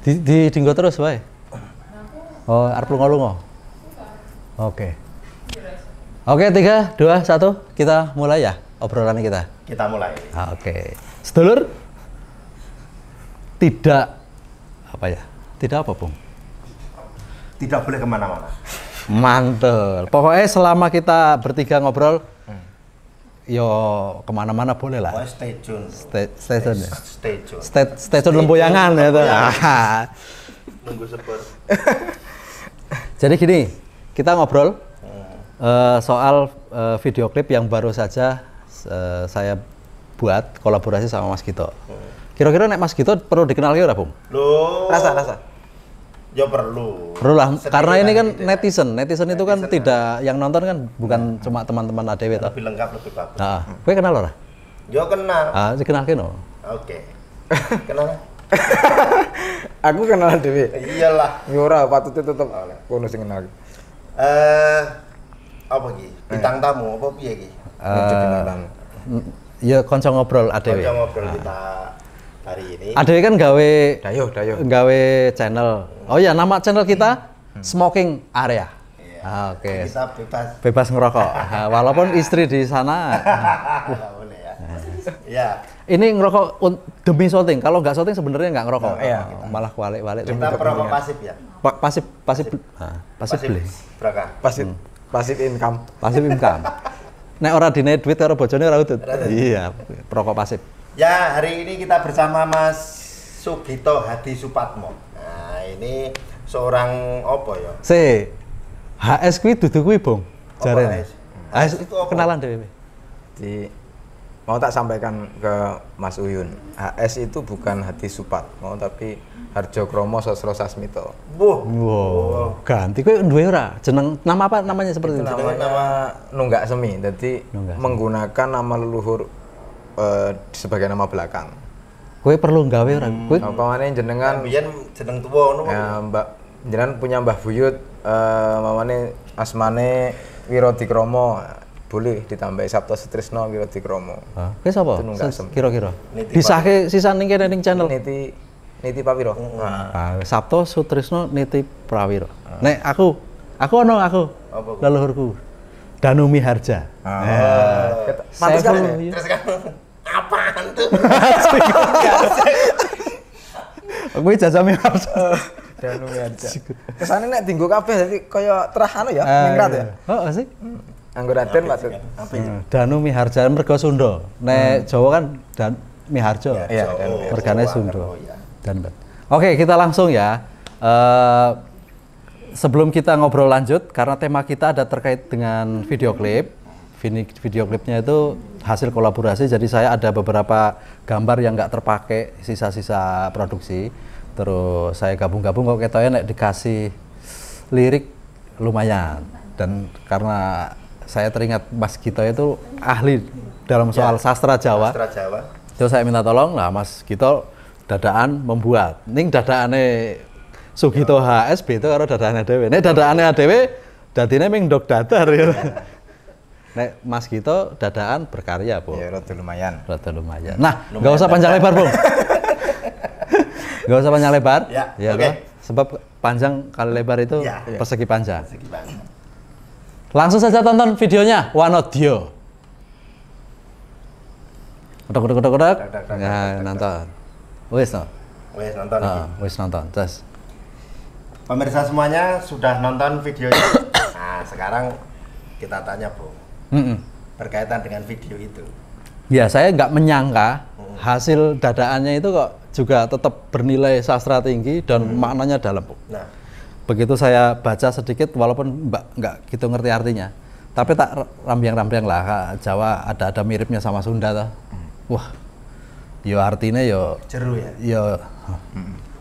Di dinggo terus wae. Oh, arep lunga-lunga. Oke. Oke, 3, 2, 1, kita mulai ya obrolan kita. Kita mulai. Oke. Sedulur, tidak apa ya? Tidak apa, Bung? Tidak boleh kemana-mana. Mantul. Pokoknya selama kita bertiga ngobrol, yo kemana-mana boleh lah. Oh, stay tune. Stay tune ya. Stay tune. Lemboyangan ya tuh. Nunggu sepur. Jadi gini, kita ngobrol soal video klip yang baru saja saya buat kolaborasi sama Mas Gito. Kira-kira nek Mas Gito perlu dikenal ya, Bung? Loh. Rasa. Ya perlu. Perlu lah, karena ini kan gitu netizen. Netizen itu kan tidak, yang nonton kan bukan cuma teman-teman ADW toh. Lebih lengkap, lebih bagus. Nah, gue kenal ora? Yo kenal. Ah, dikenal keno. Oke. Kenal? Aku kenal dhewe. Iyalah. Ya ora patute tetep kono sing kenal. Apa iki? Bintang tamu apa piye iki? Kenalan. Ya kanca ngobrol ADW. Kanca ngobrol kita hari ini. ADW kan gawe Dayo. channel. Oh ya, nama channel kita Smoking Area. Iya. Oke. Kita Bebas ngerokok. Walaupun istri di sana. Nggak boleh ya. Iya. Ini ngerokok demi syuting. Kalau nggak syuting sebenarnya nggak ngerokok. Iya. Malah walik-walik. Kita perokok pasif ya. Pasif beli. Berapa? Pasif income. Pasif income. Nek ora dine duit karo bojone ora utut. Iya, perokok pasif. Ya, hari ini kita bersama Mas Sugito Hadi Supatmo. Nah, ini seorang apa ya? HS kuwi dudu kuwi, Bung. Jarene. HS itu apa? kenalan dhewe. Mau tak sampaikan ke Mas Uyun. HS itu bukan Hadi Supatmo tapi Harjo Kromo Sosro Sasmito. Wow. Ganti kowe duwe ora? Jeneng nama apa namanya seperti itu? Nama Nunggak Semi. Jadi Nunggak Semi. menggunakan nama leluhur sebagai nama belakang. Kowe perlu gawe ora? Kowe Mamane jenengan Biyen jeneng tuwa ngono. ya Mbak jenengan punya Mbah Buyut mamane asmane Wirodikromo. Boleh ditambahi Sabto Sutrisno Wirodikromo. kowe sapa? Itu Nunggak Semi. Kira-kira. Niti Disahke sisan ning kene ning channel. Niti Pawiro. Sabto Sutrisno Niti Prawiro. Nek aku ono aku. Apa ku? Leluhurku. Danu Miharja. Mantus kan Saiful- Terus kan apaan tuh? Kowe jajah Miharja. Danu Miharja. Kesane nek dienggo kabeh dadi kaya terah anu ya, ningrat ya. Heeh sih. Anggo Raden patut. Apa itu? Danu Miharja mergo Sunda. Nek Jawa kan Miharjo. Iya, Mergane Jawa, Sunda. oh iya. Oke, kita langsung ya. Sebelum kita ngobrol lanjut, karena tema kita ada terkait dengan video klip. Video klipnya itu hasil kolaborasi, jadi saya ada beberapa gambar yang nggak terpakai, sisa-sisa produksi. Terus saya gabung-gabung kok ketoknya nek dikasih lirik lumayan. Dan karena saya teringat Mas Gito itu ahli dalam soal sastra Jawa. Sastra Jawa. Terus saya minta tolong lah Mas Gito dadaan membuat. Ning dadaane Sugito HSB itu karo dadaane dhewe. Nek dadaane dhewe dadine ming ndok dadar ya. Nek Mas Gito dadaan berkarya, Bu. Ya rada lumayan. Rada lumayan. Nah, enggak usah panjang lebar, Bung. Enggak usah panjang lebar. Ya, toh? oke. Sebab panjang kali lebar itu Ya. persegi panjang. Segi banget. Langsung saja tonton videonya Wanodyo. Kodok. Ya, nonton. Wis no. Wes nonton iki. Wis nonton. Terus Pemirsa semuanya sudah nonton videonya. Nah, sekarang kita tanya, Bu. Berkaitan dengan video itu. ya saya nggak menyangka hasil dadaannya itu kok juga tetap bernilai sastra tinggi dan maknanya dalam. Nah, Begitu saya baca sedikit walaupun nggak gitu ngerti artinya, tapi tak rambiang-rambiang lah Jawa ada miripnya sama Sunda toh. Wah, yo artinya yo jeru ya. yo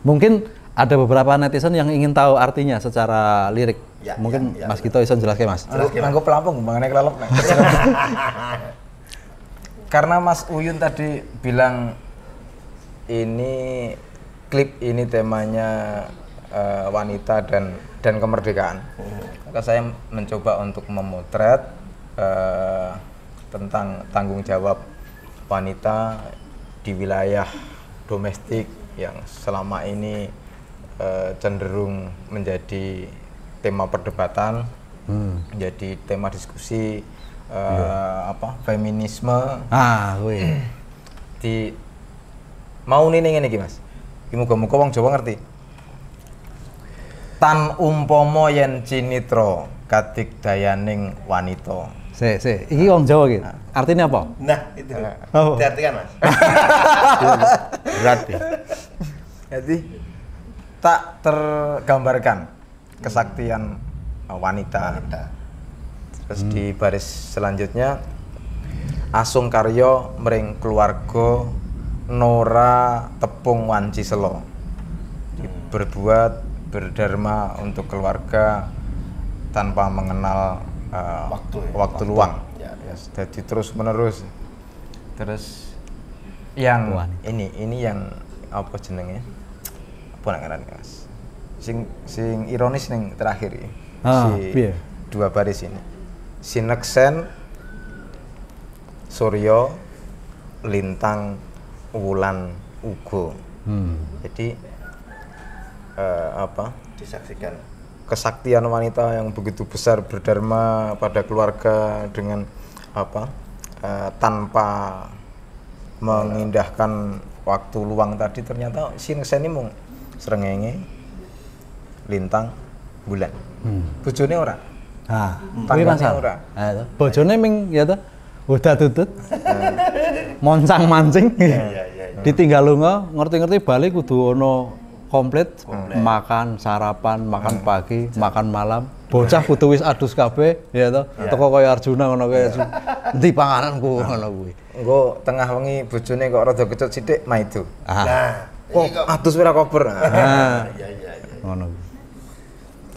mungkin ada beberapa netizen yang ingin tahu artinya secara lirik. Ya, Mungkin ya, Mas Gito iso jelaskan, Mas. Nganggo pelampung bangane kelelep. Karena Mas Uyun tadi bilang ini klip ini temanya wanita dan kemerdekaan. Maka saya mencoba untuk memotret tentang tanggung jawab wanita di wilayah domestik yang selama ini cenderung menjadi tema perdebatan, menjadi tema diskusi feminisme. Wih. Di mau ngene iki Mas. Iki muga-muga wong Jawa ngerti. Tan umpomo yen cinitra kadigdayaning wanita. Iki wong Jawa iki. Artinya apa? Nah, itu. Oh. Diartikan, Mas. Berarti. Jadi tak tergambarkan kesaktian wanita. Terus di baris selanjutnya asung karya mring keluarga Nora Tepung Wanci Selo. Berbuat berdharma untuk keluarga tanpa mengenal waktu luang. Ya. Jadi terus menerus. Terus yang ini yang apa jenenge? Apa nak ngarani Mas? Sing ironis ning terakhir iki. Piye? Dua baris ini. Sineksen Surya Lintang Wulan Ugo. Jadi disaksikan kesaktian wanita yang begitu besar berdharma pada keluarga dengan tanpa mengindahkan waktu luang tadi, ternyata sineksen ini mung srengenge lintang bulan. Bojone ora. Kuwi masalah. Bojone ming ya ta udah tutut. Moncang mancing. Ditinggal lunga, ngerti-ngerti balik kudu ono komplit. Makan sarapan, makan pagi, makan malam. Bocah kudu wis adus kabeh ya to. Teko kaya Arjuna ngono kae. Endi pangananku ngono kuwi. Engko tengah wengi bojone kok rada kecut sithik maido. Nah, kok adus ora kober. Iya. Ngono.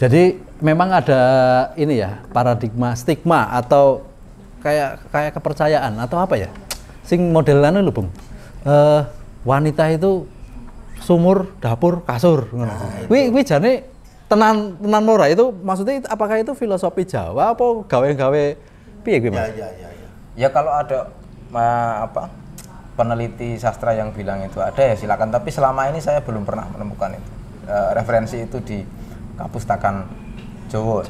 Jadi memang ada ini ya, paradigma stigma atau kayak kepercayaan atau apa ya? Sing modelannya lho, Bung. Wanita itu sumur, dapur, kasur ngono. Kuwi jane tenan ora itu maksudnya apakah itu filosofi Jawa apa gawe-gawe piye kuwi, Mas? Ya. Ya kalau ada peneliti sastra yang bilang itu ada ya silakan, tapi selama ini saya belum pernah menemukan itu. Referensi itu di Kapustakan Jawa.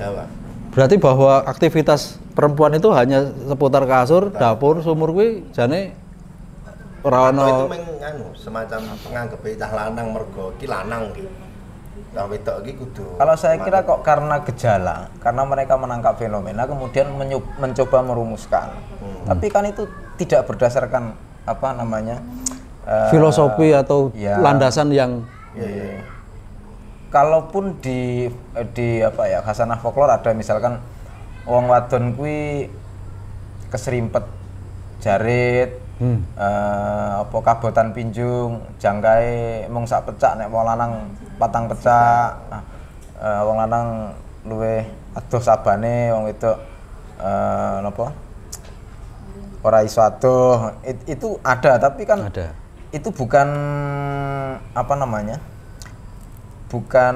Berarti bahwa aktivitas perempuan itu hanya seputar kasur, dapur, sumur kuwi jane ora ono semacam nganggepe cah lanang mergo iki lanang iki. Lah wedok iki kudu. Kalau saya kira kok karena gejala, karena mereka menangkap fenomena kemudian mencoba merumuskan. Tapi kan itu tidak berdasarkan filosofi atau landasan yang kalaupun di khasanah folklore ada misalkan wong wadon kuwi keserimpet jarit, kabotan pinjung, jangkae mung sak pecak, nek wong lanang patang pecak. Wong lanang luwih adoh sabane, wong wedok ora iso adoh. Itu ada, tapi kan ada. Itu bukan bukan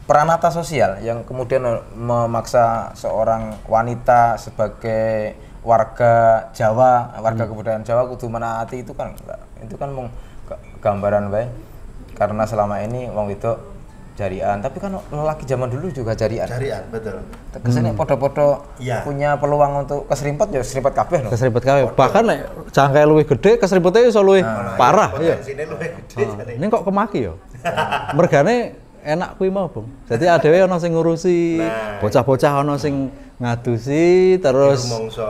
peranata sosial yang kemudian memaksa seorang wanita sebagai warga Jawa, warga kebudayaan Jawa kudu menaati, itu kan enggak. Itu kan gambaran bae. Karena selama ini wong wedok jarian, tapi kan lelaki zaman dulu juga jarian. Jarian, betul. Kesene podo-podo punya peluang untuk keserimpet ya keserimpet kabeh lho. Keserimpet kabeh. Bahkan nek jangkae luwih gede, keserimpete iso luwih parah ya. Ini kok kemaki ya. Mergane enak kuwi mau, Bung. Jadi adewe ana sing ngurusi, bocah-bocah ana sing ngadusi, terus mongso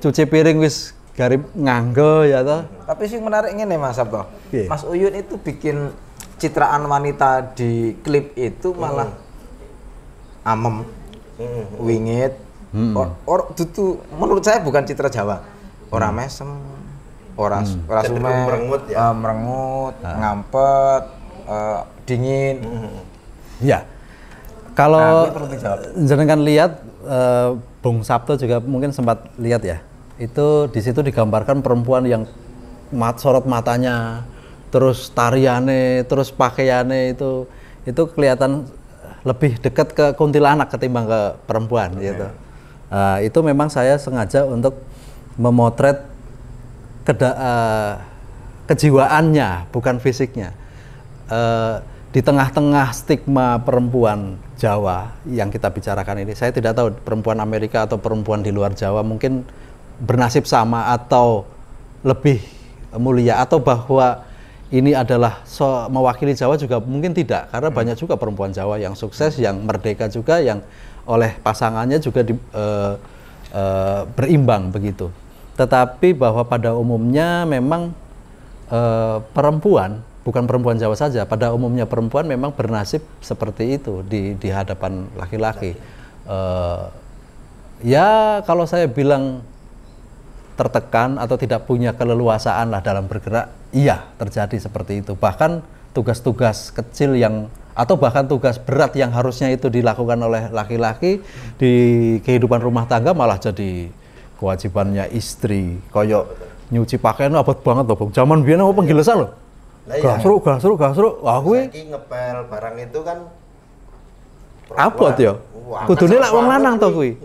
cuci piring wis garip nganggo ya toh. Tapi sing menarik ngene Mas Sabto. Mas Uyun itu bikin citraan wanita di klip itu malah amem, wingit, dudu menurut saya bukan citra Jawa. Ora mesem, ora sume, merengut, ngampet, dingin. Ya. Kalau jenengan lihat Bung Sabto juga mungkin sempat lihat ya. Itu di situ digambarkan perempuan yang sorot matanya, terus tariane, terus pakaiannya itu kelihatan lebih dekat ke kuntilanak ketimbang ke perempuan gitu. Itu memang saya sengaja untuk memotret kejiwaannya, bukan fisiknya. di tengah-tengah stigma perempuan Jawa yang kita bicarakan ini, saya tidak tahu perempuan Amerika atau perempuan di luar Jawa mungkin bernasib sama atau lebih mulia, atau bahwa ini adalah mewakili Jawa juga mungkin tidak, karena banyak juga perempuan Jawa yang sukses, yang merdeka juga, yang oleh pasangannya juga berimbang begitu. Tetapi bahwa pada umumnya memang perempuan, bukan perempuan Jawa saja, pada umumnya perempuan memang bernasib seperti itu di hadapan laki-laki. Ya kalau saya bilang tertekan atau tidak punya keleluasaan lah dalam bergerak, iya terjadi seperti itu. Bahkan tugas-tugas kecil yang atau bahkan tugas berat yang harusnya itu dilakukan oleh laki-laki di kehidupan rumah tangga malah jadi kewajibannya istri. Kayak nyuci pakaian abot banget loh, Bang. Zaman biyen apa penggilesan loh. Gasruk. Wah kuwi ngepel barang itu kan abot ya. Kudune lak wong lanang to kuwi.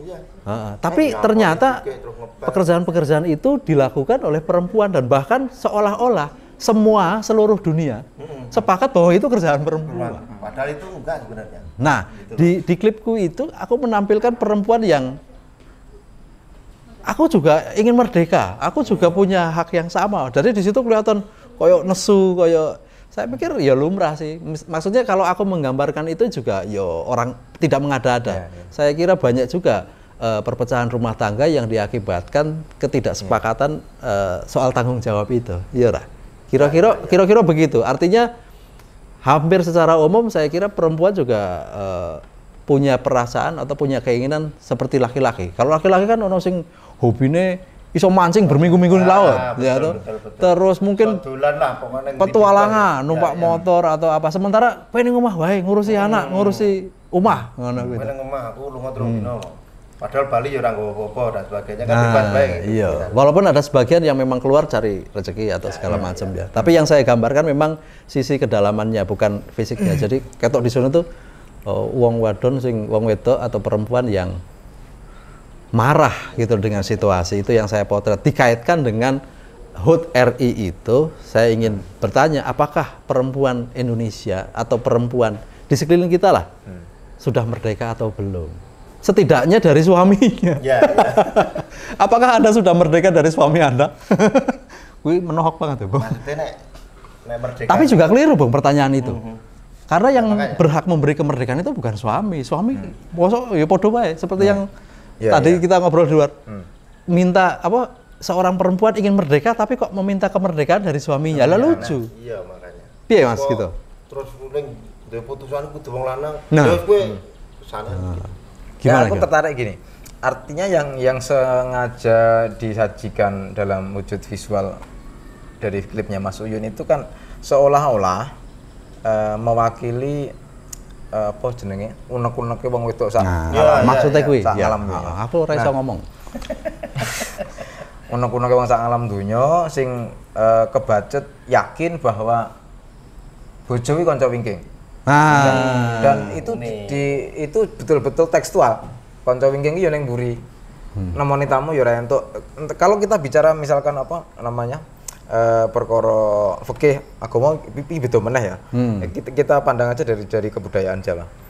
Tapi ternyata pekerjaan-pekerjaan itu dilakukan oleh perempuan, dan bahkan seolah-olah seluruh dunia sepakat bahwa itu kerjaan perempuan. Padahal itu enggak sebenarnya. Nah, di klipku itu aku menampilkan perempuan yang aku juga ingin merdeka, aku juga punya hak yang sama. Jadi di situ kelihatan koyo nesu, koyo saya pikir ya lumrah sih. Maksudnya kalau aku menggambarkan itu juga ya orang tidak mengada-ada. Saya kira banyak juga perpecahan rumah tangga yang diakibatkan ketidaksepakatan soal tanggung jawab itu. Iya lah. Kira-kira begitu. Artinya hampir secara umum saya kira perempuan juga punya perasaan atau punya keinginan seperti laki-laki. Kalau laki-laki kan ono sing hobine iso mancing berminggu-minggu di laut, ya tuh. Terus mungkin petualangan, numpak motor atau apa. Sementara kowe ning omah wae ngurusi anak, ngurusi omah ngono kuwi. Kowe ning omah aku lunga terus dino. Padahal Bali ya ora nggowo apa-apa dan sebagainya kan bebas bae. Iya. Walaupun ada sebagian yang memang keluar cari rezeki atau segala macam ya. Tapi yang saya gambarkan memang sisi kedalamannya, bukan fisiknya. Jadi ketok di sana tuh wong wadon sing wong wedok atau perempuan yang marah gitu dengan situasi itu yang saya potret. Dikaitkan dengan HUT RI itu, saya ingin bertanya, apakah perempuan Indonesia atau perempuan di sekeliling kita lah sudah merdeka atau belum? Setidaknya dari suaminya. Ya. Apakah Anda sudah merdeka dari suami Anda? Wih, menohok banget ya, Bang. Tapi juga keliru, Bang, pertanyaan itu. Karena yang berhak memberi kemerdekaan itu bukan suami. Suami, bosok ya podo bae. Seperti yang tadi kita ngobrol di luar. Minta apa? Seorang perempuan ingin merdeka, tapi kok meminta kemerdekaan dari suaminya? Lah lucu. Iya, makanya. Piye, Mas, gitu? Terus ning duwe putusan kudu wong lanang. Nah. Terus kowe sana. Gimana, aku tertarik gini, artinya yang sengaja disajikan dalam wujud visual dari klipnya Mas Uyun itu kan seolah-olah mewakili apa jenenge unek-uneke wong wedok sak maksudnya kuwi sak ya, alam dunya. Aku ora iso ngomong. Unek-uneke wong sak alam dunya sing kebacut yakin bahwa bojo kuwi kanca wingking. Dan itu itu betul-betul tekstual. Kanca wingking iki yo ning mburi. Nemoni tamu yo ora entuk. Kalau kita bicara misalkan apa namanya? Perkara fikih agama pipi beda meneh ya. Kita pandang aja dari kebudayaan Jawa.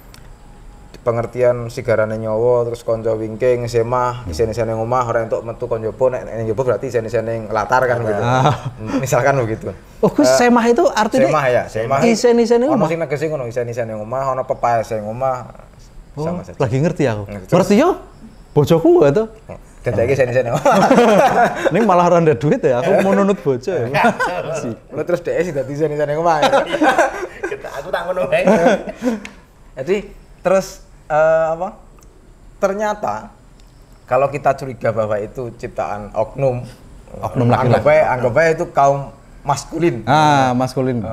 Pengertian sigarane nyawa terus kanca wingking semah isen-isen ning omah ora entuk metu kanca jowo nek ning jowo berarti isen-isen ning latar kan gitu. Misalkan begitu. Oh, semah itu artinya semah ya, semah. Isen-isen ning omah. Ono sing negese ngono, isen-isen ning omah, ono pepaes ning omah. Sama saja. Lagi ngerti aku. Ngerti yo. Bojoku to. Dadi isen-isen ning omah. Ning malah ora ndek duit ya, aku mau nunut bojo ya. Terus dhek sing dadi isen-isen ning omah. Aku tak ngono wae. Jadi terus apa? Ternyata kalau kita curiga bahwa itu ciptaan oknum laki-laki, anggap aja itu kaum maskulin. Maskulin.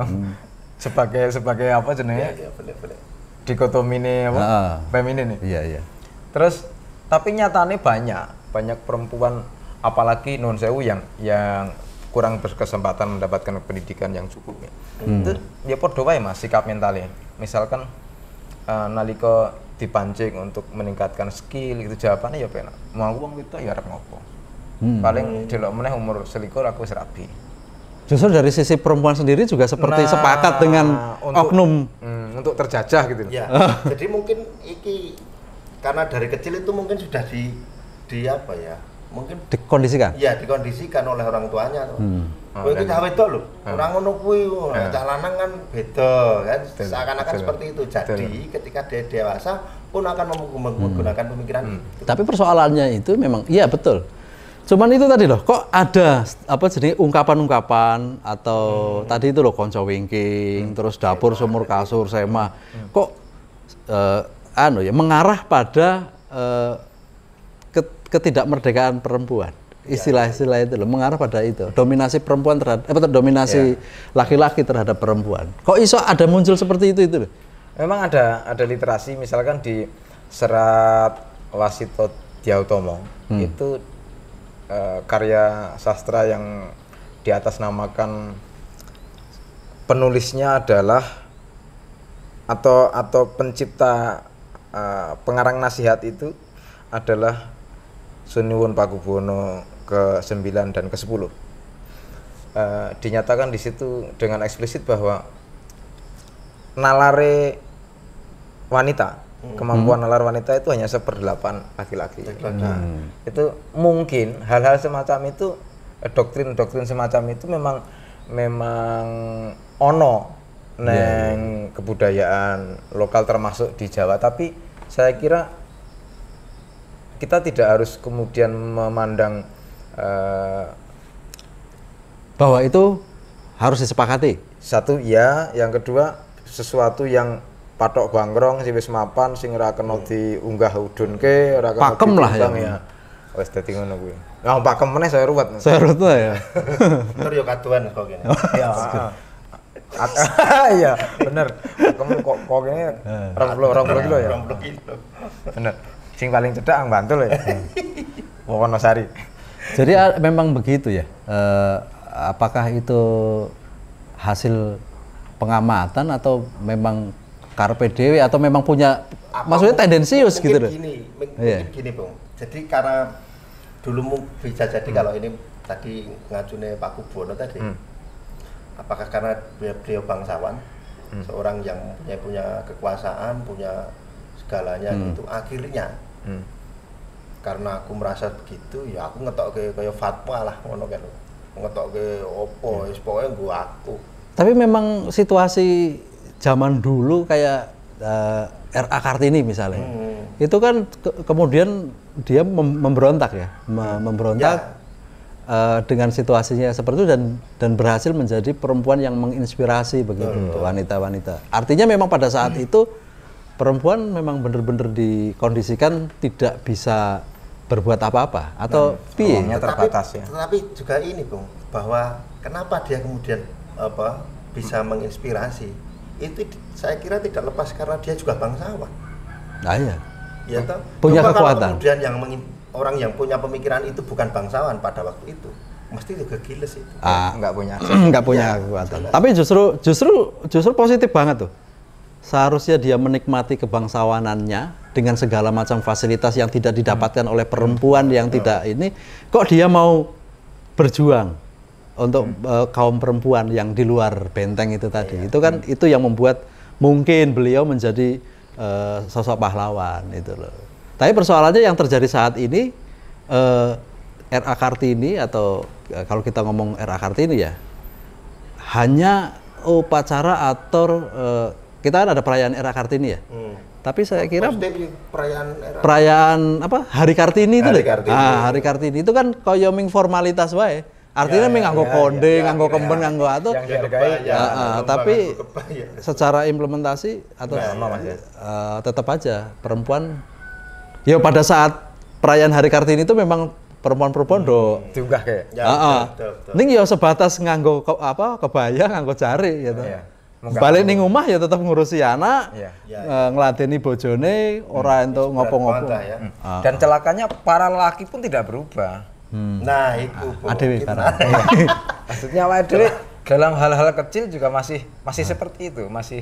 Sebagai apa jenenge? Iya, boleh. Dikotomi ini apa? Feminin nih. Iya. Terus tapi nyatanya banyak perempuan apalagi non sewu yang kurang berkesempatan mendapatkan pendidikan yang cukup ya. Itu ya padha wae Mas sikap mentalnya. Misalkan nalika dipancing untuk meningkatkan skill itu jawabannya ya penak. Mau wong itu ya arep ngopo. Paling delok meneh umur selikur aku wis rabi. Justru dari sisi perempuan sendiri juga seperti sepakat dengan oknum untuk terjajah gitu. Ya. Jadi mungkin iki karena dari kecil itu mungkin sudah di apa ya? Mungkin dikondisikan. Iya, dikondisikan oleh orang tuanya. Kowe iki cah wedok lho. Ora ngono kuwi, cah lanang kan beda kan. Seakan-akan seperti itu. Jadi ketika dia dewasa pun akan menggunakan pemikiran itu. Tapi persoalannya itu memang iya betul. Cuman itu tadi loh, kok ada apa jadi ungkapan-ungkapan atau tadi itu loh konco wingking, terus dapur sumur kasur sema. Kok mengarah pada ketidakmerdekaan perempuan. Istilah-istilah itu loh mengarah pada itu. Dominasi perempuan terhadap dominasi laki-laki terhadap perempuan. Kok iso ada muncul seperti itu loh. Memang ada literasi misalkan di serat Wasito Dyautomo itu karya sastra yang diatasnamakan penulisnya adalah atau pencipta pengarang nasihat itu adalah Suniwun Pakubuwono ke-9 dan ke-10. Dinyatakan di situ dengan eksplisit bahwa nalare wanita, kemampuan nalar wanita itu hanya 1/8 laki-laki. Itu mungkin hal-hal semacam itu, doktrin-doktrin semacam itu memang ono neng kebudayaan lokal termasuk di Jawa, tapi saya kira kita tidak harus kemudian memandang bahwa itu harus disepakati. Satu ya, yang kedua sesuatu yang patok bangkrong sing wis mapan sing ora kena diunggah udunke, ora kena pakem lah ya. Wis dadi ngono kuwi. Nah, pakem meneh saya ruwet. Saya ruwet ya. Bener yo kaduan kok kene. Ya. Iya, bener. Pakem kok kene 20 kilo ya. 20 kilo. Bener. Sing paling cedhak ang Bantul ya. Wonosari. Jadi memang begitu ya. Apakah itu hasil pengamatan atau memang karpe dewe atau memang punya maksudnya tendensius gitu loh. Mungkin gini, Bung. Jadi karena dulu bisa jadi kalau ini tadi ngajune Pak Kubono tadi. Apakah karena beliau bangsawan, seorang yang punya kekuasaan, punya segalanya gitu. Akhirnya karena aku merasa begitu, ya aku ngetok ke kayak fatwa lah ngono kan. Ngetok ke opo, wis pokoke nggo aku. Tapi memang situasi zaman dulu kayak R.A. Kartini misalnya, itu kan kemudian dia memberontak ya, memberontak dengan situasinya seperti itu dan berhasil menjadi perempuan yang menginspirasi begitu wanita-wanita. Artinya memang pada saat itu perempuan memang benar-benar dikondisikan tidak bisa berbuat apa-apa atau ruangnya terbatas ya. Tetapi juga ini, Bung, bahwa kenapa dia kemudian bisa menginspirasi itu saya kira tidak lepas karena dia juga bangsawan. Nah iya. Ya toh. Punya coba kekuatan. Kemudian orang yang punya pemikiran itu bukan bangsawan pada waktu itu, mesti juga giles itu. Enggak punya. Enggak punya kekuatan. Tapi justru positif banget tuh. Seharusnya dia menikmati kebangsawanannya dengan segala macam fasilitas yang tidak didapatkan oleh perempuan yang tidak ini. Kok dia mau berjuang untuk kaum perempuan yang di luar benteng itu tadi. Itu kan itu yang membuat mungkin beliau menjadi sosok pahlawan itu loh. Tapi persoalannya yang terjadi saat ini R.A. Kartini atau kalau kita ngomong R.A. Kartini ya hanya upacara atau kita kan ada perayaan R.A. Kartini ya. Tapi saya kira perayaan apa? Hari Kartini itu loh. Hari Kartini itu kan koyoming formalitas wae. Artinya nganggo konde, nganggo kemben, nganggo atau tapi secara implementasi atau tetap aja perempuan ya pada saat perayaan Hari Kartini itu memang perempuan-perempuan diunggah kayak. Ning ya sebatas nganggo kebaya, nganggo jari gitu. Balik ning omah ya tetap ngurusi anak, ngeladeni bojone, ora entuk ngopo-ngopo. Dan celakanya para lelaki pun tidak berubah. Nah, itu Adewe karena maksudnya awake dhewe dalam hal-hal kecil juga masih seperti itu, masih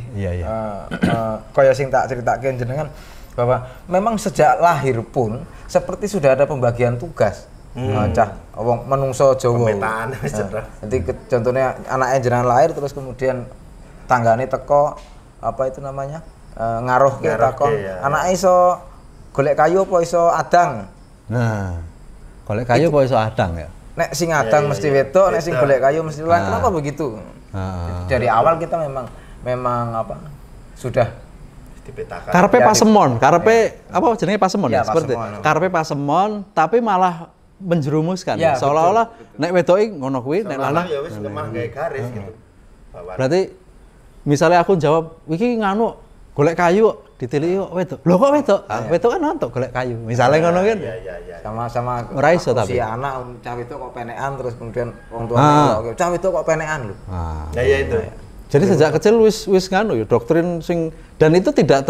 kaya sing tak critake jenengan bahwa memang sejak lahir pun seperti sudah ada pembagian tugas Cah wong menungso Jawa. Pemetaan wis cetha. Nanti contohnya anaknya jenengan lahir terus kemudian tanggane teko apa itu namanya? Ngaruh ke takon. ya. Anake iso golek kayu apa iso adang? Nah, golek kayu apa iso adang ya? Nek sing adang mesti wedok, nek sing golek kayu mesti lanang. Kenapa begitu? Dari awal kita memang apa? Sudah dipetakan. Karepe pasemon, karepe apa jenenge pasemon Ya, ya? Seperti pasemon. karepe pasemon tapi malah menjerumuskan. Ya, Seolah-olah nek wedoke ngono kuwi, nek lanang ya wis lemah gawe garis gitu. Bawaan. berarti misalnya aku jawab, "Iki nganu golek kayu kok." Ditiliki kok wedok. Loh kok wedok? Wedok kan nonton golek kayu. Misalnya ngono kan. Iya. sama-sama Ora iso tapi. si anak cah itu kok penekan terus kemudian wong tuane kok cah itu kok penekan lho. Nah, ya itu. Jadi sejak kecil wis nganu ya doktrin sing dan itu tidak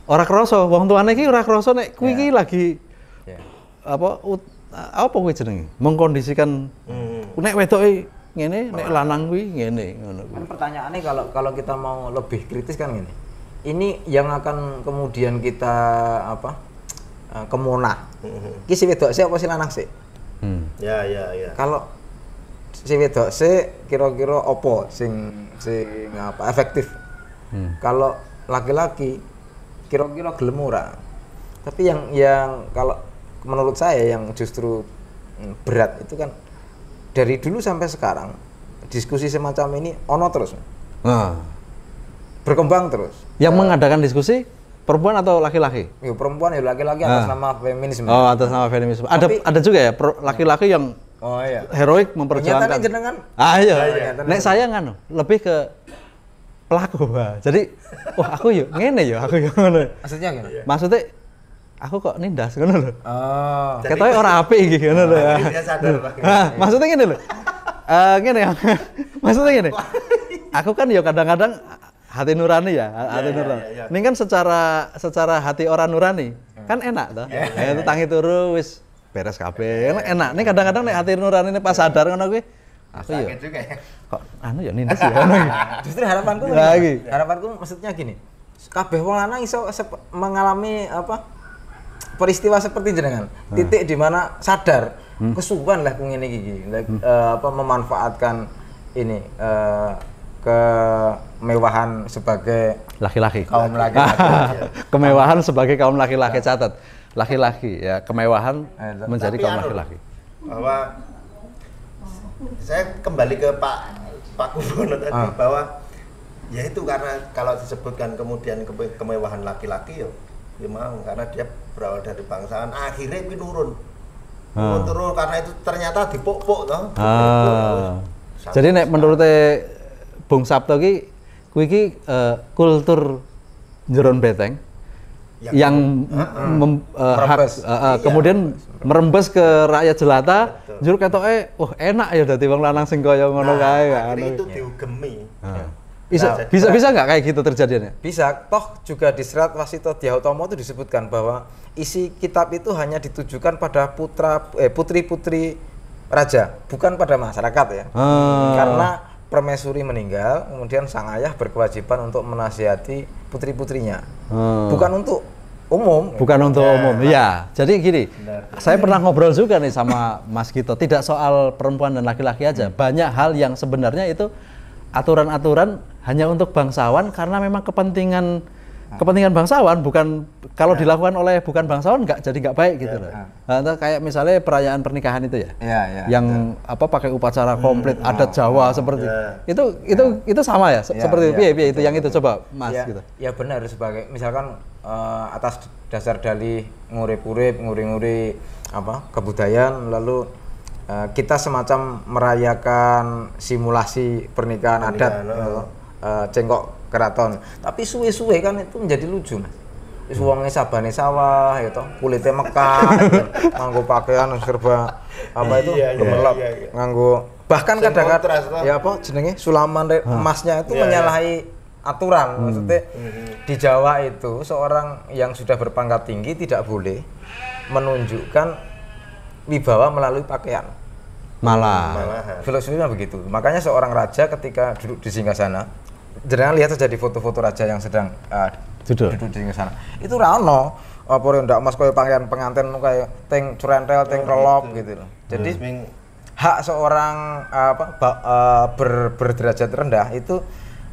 ora krasa wong tuane iki ora krasa nek kuwi iki lagi apa kuwi jenenge? Mengkondisikan nek wedoke ngene, nek lanang kuwi ngene ngono kuwi. Kan pertanyaannya kalau kita mau lebih kritis kan gini. Ini yang akan kemudian kita apa? Kemunah. Ki si wedok sih apa si lanang sih? Ya. Kalau si wedok sih kira-kira apa sing apa efektif? Kalau laki-laki kira-kira gelem ora. Tapi yang kalau menurut saya yang justru berat itu kan dari dulu sampai sekarang diskusi semacam ini ono terus. Berkembang terus. Yang mengadakan diskusi perempuan atau laki-laki? Ya perempuan ya laki-laki atas nama feminisme. Oh, atas nama feminisme. Ada juga ya laki-laki yang heroik memperjuangkan. Nyatanya jenengan. Iya. Nek saya nganu, lebih ke pelaku. Jadi, wah aku yo ngene yo, aku yo ngono. Maksudnya gimana? Maksudnya aku kok nindas ngono lho. Oh. Ketoke ora apik iki ngono lho. Dia sadar, Pak. Maksudnya ngene lho. Ngene ya. Maksudnya ngene. Aku kan yo kadang-kadang hati nurani ya, hati nurani. Iya. Ini kan secara hati orang nurani kan enak toh. Itu tangi turu wis beres kabeh. Enak. Ini kadang-kadang nek hati nurani ini pas sadar ngono kuwi aku yo. Sakit juga ya. Kok anu ya nindas ya ngono. Justru harapanku Lagi. harapanku maksudnya gini. Kabeh wong lanang iso mengalami apa? Peristiwa seperti jenengan. Titik di mana sadar kesuwen lah ku ngene iki. Apa memanfaatkan ini kemewahan sebagai Laki-laki. kaum laki-laki. Kemewahan sebagai kaum laki-laki, catat. Laki-laki ya, kemewahan menjadi Tapi kaum anu, laki-laki. Bahwa saya kembali ke Pak Kubono tadi bahwa ya itu karena kalau disebutkan kemudian kemewahan laki-laki ya mau karena dia berawal dari bangsaan akhirnya itu turun karena itu ternyata dipok-pok toh. Jadi nek menurut Bung Sabto ki kuwi iki kultur jeron beteng yang kemudian merembes ke rakyat jelata jur ketoke wah enak ya dadi wong lanang sing kaya ngono kae kan. Itu diugemi. Bisa nggak kayak gitu terjadinya? Bisa, toh juga di Serat Wasito Dyahutama itu disebutkan bahwa isi kitab itu hanya ditujukan pada putri-putri raja, bukan pada masyarakat ya. Karena permaisuri meninggal, kemudian sang ayah berkewajiban untuk menasihati putri-putrinya. Bukan untuk umum. Bukan untuk umum. Iya. Jadi gini, saya pernah ngobrol juga nih sama Mas Gito, tidak soal perempuan dan laki-laki aja. Banyak hal yang sebenarnya itu aturan-aturan hanya untuk bangsawan karena memang kepentingan bangsawan, bukan kalau dilakukan oleh bukan bangsawan nggak baik gitu loh. Nah, kayak misalnya perayaan pernikahan itu ya, yang apa pakai upacara komplit adat Jawa seperti itu sama ya, seperti itu yang itu coba Mas gitu. Ya benar, sebagai misalkan atas dasar dalih ngurip-urip, nguri-nguri apa kebudayaan, lalu kita semacam merayakan simulasi pernikahan adat, cengkok keraton. Tapi suwe-suwe kan itu menjadi lucu, Mas. Wis wonge sabane sawah ya toh, kulite mekar, nganggo pakaian serba apa itu gemelap, nganggo bahkan kadang-kadang ya apa jenenge sulaman emasnya itu menyalahi aturan. Maksudnya di Jawa itu seorang yang sudah berpangkat tinggi tidak boleh menunjukkan wibawa melalui pakaian. Malah. Filosofinya begitu. Makanya seorang raja ketika duduk di singgasana, jangan lihat saja di foto-foto raja yang sedang duduk di singgasana. Itu rano apa ya ndak Mas koyo pakaian pengantin kayak teng curentel, teng relop gitu loh. Jadi hak seorang berderajat rendah itu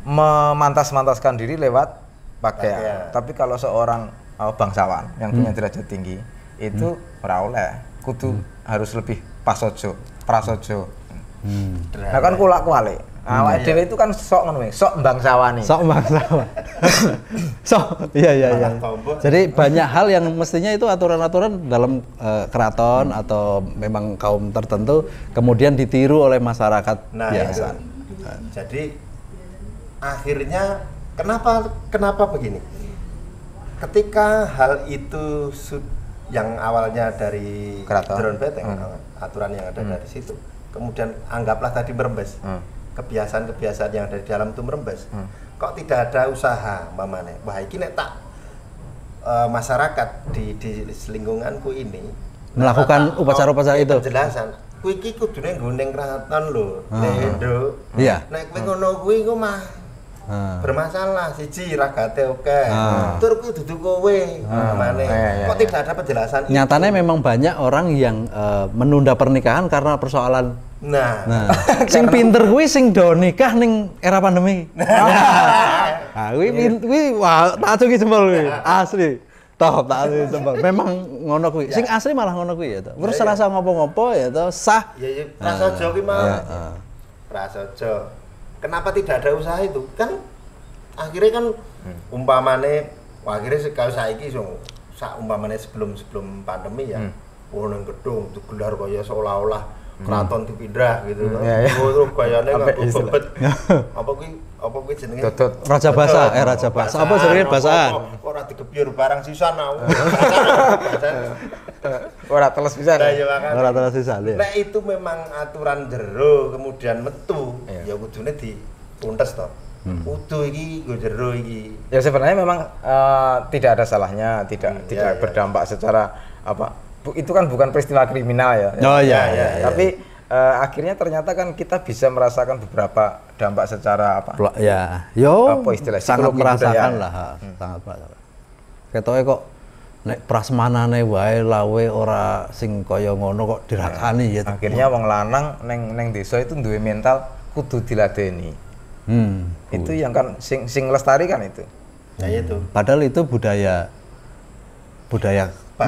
memantas-mantaskan diri lewat pakaian. Tapi kalau seorang bangsawan yang punya derajat tinggi itu ora oleh, kudu harus lebih prasojo. Nah kan kulak-kualik. Awake dhewe itu kan sok ngono sok bangsawan. Iya. Jadi banyak hal yang mestinya itu aturan-aturan dalam keraton atau memang kaum tertentu kemudian ditiru oleh masyarakat biasa. Jadi akhirnya kenapa begini? Ketika hal itu yang awalnya dari Drone Beteng, aturan yang ada dari situ, kemudian anggaplah tadi merembes. Kebiasaan-kebiasaan yang ada di dalam itu merembes. Kok tidak ada usaha mamane? Wah, iki nek tak masyarakat di lingkunganku ini melakukan upacara-upacara itu. Penjelasan, kuwi iki kudune nggo ning kraton lho, Nduk. Iya. Nek kowe ngono kuwi ku mah bermasalah, siji ragate oke. Tur kuwi dudu kowe mamane. Kok tidak ada penjelasan? Nyatanya memang banyak orang yang menunda pernikahan karena persoalan. Nah, sing pinter kuwi sing do nikah ning era pandemi. Nah, kuwi wah tak acuki jempol kuwi. Asli. Top tak acuki jempol. Memang ngono kuwi. Sing asli malah ngono kuwi ya to. Terus rasa ngopo-ngopo ya to, sah. Ya prasaja kuwi mah. Prasaja. Kenapa tidak ada usaha itu? Kan akhirnya kan umpamane akhirnya saiki sak umpamane sebelum pandemi ya. Ono gedung digelar kaya seolah-olah keraton dipindah gitu kan. Terus kayane nganggo bebet. Apa kuwi jenenge? Raja Basa, Raja Basa. Apa jenenge basaan? Ora digebyur barang sisan aku. Ora teles pisan. Ora teles pisan. Nek itu memang aturan jero kemudian metu, ya kudune dipuntes to. Kudu iki nggo jero iki. Ya sebenarnya memang tidak ada salahnya, tidak berdampak secara apa itu kan bukan peristiwa kriminal ya. Oh iya. Tapi akhirnya ternyata kan kita bisa merasakan beberapa dampak secara apa? Ya, apa istilah sangat merasakan lah, sangat merasakan. Ketoke kok nek prasmanane wae lawe ora sing kaya ngono kok dirasani ya. Akhirnya wong lanang neng desa itu duwe mental kudu diladeni. Itu yang kan sing lestari kan itu. Ya itu. Padahal itu budaya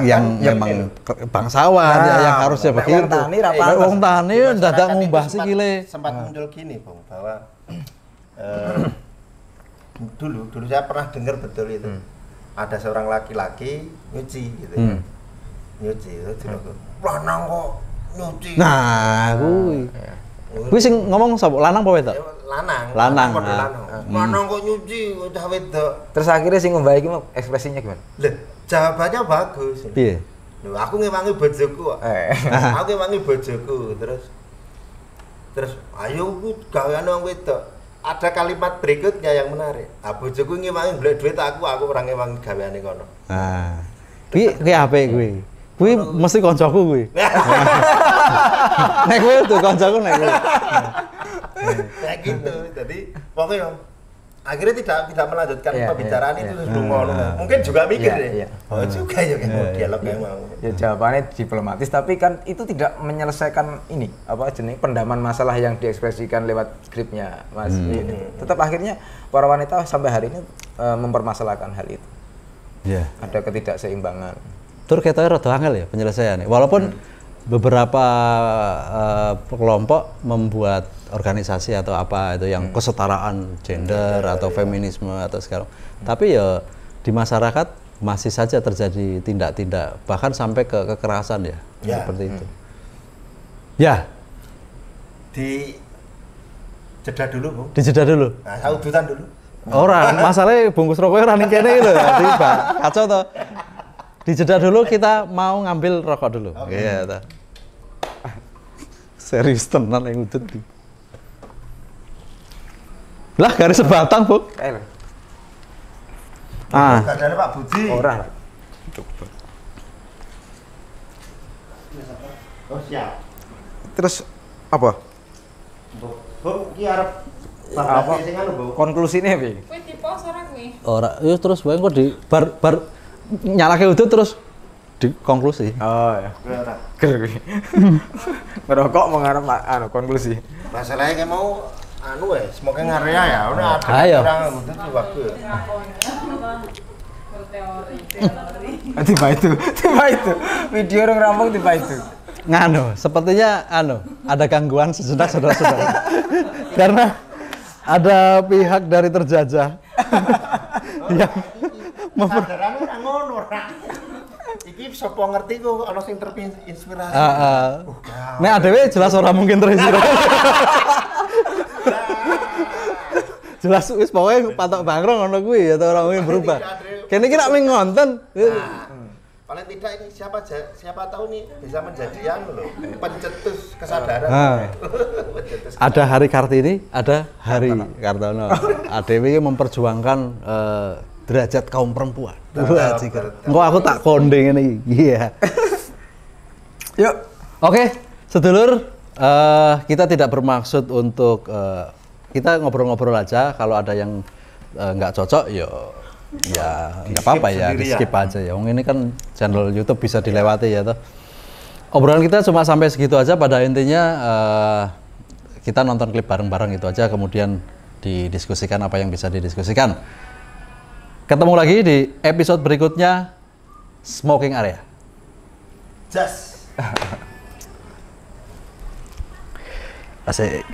yang memang bangsawan yang harusnya begitu. Wong tani dadak ngumbah sikile. Sempat muncul gini, Bang, bahwa dulu saya pernah dengar betul itu. Ada seorang laki-laki nyuci gitu. Nyuci itu lanang kok nyuci. Nah, kuwi sing ngomong sapa? Lanang apa wedok? Lanang. Lanang kok nyuci udah wedok. Terus akhirnya sing ngombe iki ekspresinya gimana? Jawabannya bagus. Piye? Lho, aku ngewangi bojoku kok. Aku ngewangi bojoku, terus ayo ku gaweane wong wedok. Ada kalimat berikutnya yang menarik. Bojoku ngewangi golek duit aku ora ngewangi gaweane kono. Nah. Kuwi apik kuwi. Kuwi mesti kancaku kuwi. Nek kuwi tuh kancaku nek kuwi. Kayak gitu. Jadi pokoknya akhirnya tidak melanjutkan pembicaraan itu sebelum mungkin juga mikir deh. Oh juga ya dialog yang mau. Ya jawabannya diplomatis tapi kan itu tidak menyelesaikan ini apa jenis pendaman masalah yang diekspresikan lewat skripnya Mas. Tetap akhirnya para wanita sampai hari ini mempermasalahkan hal itu. Ada ketidakseimbangan. Tur ketoke rada angel ya penyelesaiannya. Walaupun beberapa kelompok membuat organisasi atau apa itu yang kesetaraan gender atau feminisme atau segala. Tapi ya di masyarakat masih saja terjadi tindak-tindak bahkan sampai ke kekerasan ya. Seperti itu. Ya. Di jeda dulu, Bu. Dijeda dulu. Nah, saudutan dulu. Ora, masalahnya bungkus rokoknya ora ning kene lho. Tiba kacau toh. Dijeda dulu kita mau ngambil rokok dulu. Iya toh. Serius tenan yang udut. Lah garis sebatang, Bu. Gadane Pak Budi. Ora. Oh, siap. Terus apa? Bu, iki arep konklusine piye? Kuwi dipos ora kuwi? Ora, ya terus wae kok di bar nyalake udut terus dikonklusi. Oh ya. Gue ora. Merokok mengarep konklusi. Masalahnya kayak mau anu semoga ngarea ya. Udah ada Ayo. orang udut tuh waktu. Tiba itu. Video orang rampung tiba itu. Nganu, sepertinya ada gangguan sejenak saudara-saudara. Karena ada pihak dari terjajah yang Sadaran ora ngono ora. Iki sapa ngerti kok ana sing terinspirasi. Nek adewe jelas ora mungkin terinspirasi. Jelas wis pokoknya patok bangkrong ngono kuwi ya ora mungkin berubah. Kene iki nek ngonten. Paling tidak ini siapa tahu nih bisa menjadi loh pencetus kesadaran. Pencetus Ada Hari Kartini, ada Hari Kartono. ADW memperjuangkan derajat kaum perempuan. Engko aku tak kondeng ini. Iya. Yuk. Oke, sedulur, kita tidak bermaksud untuk kita ngobrol-ngobrol aja. Kalau ada yang nggak cocok, ya nggak apa-apa ya, di skip aja ya. Ini kan channel YouTube bisa dilewati ya toh. Obrolan kita cuma sampai segitu aja. Pada intinya kita nonton klip bareng-bareng itu aja, kemudian didiskusikan apa yang bisa didiskusikan. Ketemu lagi di episode berikutnya, Smoking Area. Just. Asik.